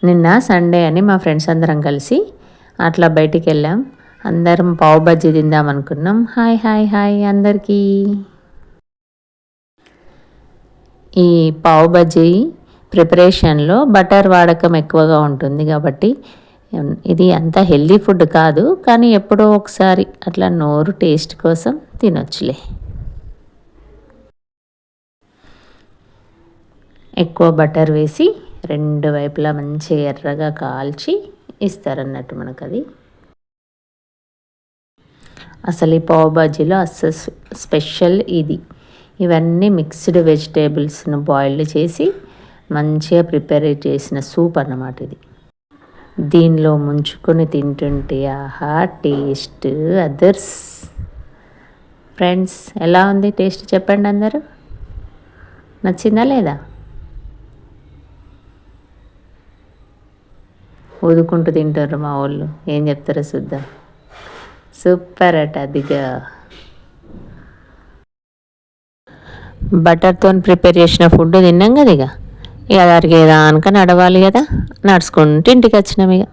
నిన్న సండే అని మా ఫ్రెండ్స్ అందరం కలిసి అట్లా బయటికి వెళ్ళాం. అందరం పావు బజ్జీ తిందాం అనుకున్నాం. హాయ్ హాయ్ హాయ్ అందరికీ. ఈ పావు బజ్జీ ప్రిపరేషన్లో బటర్ వాడకం ఎక్కువగా ఉంటుంది కాబట్టి ఇది అంత హెల్దీ ఫుడ్ కాదు, కానీ ఎప్పుడో ఒకసారి అట్లా నోరు టేస్ట్ కోసం తినొచ్చులే. ఎక్కువ బటర్ వేసి రెండు వైపులా మంచిగా ఎర్రగా కాల్చి ఇస్తారన్నట్టు మనకు అది. అసలు ఈ పావ్ బాజీలో అస్సలు స్పెషల్ ఇది. ఇవన్నీ మిక్స్డ్ వెజిటేబుల్స్ను బాయిల్డ్ చేసి మంచిగా ప్రిపేర్ చేసిన సూప్ అన్నమాట ఇది. దీనిలో ముంచుకొని తింటుంటే ఆహా టేస్ట్ అదర్స్. ఫ్రెండ్స్, ఎలా ఉంది టేస్ట్ చెప్పండి అందరూ. నచ్చిందా లేదా? ఊదుకుంటూ తింటారు మా వాళ్ళు. ఏం చెప్తారో చూద్దాం. సూపర్ అట అదిగా. బటర్తో ప్రిపేర్ చేసిన ఫుడ్ తిన్నాం కదా, ఇక అరిగేదా అనుక నడవాలి కదా, నడుచుకుంటూ ఇంటికి వచ్చినాం ఇక.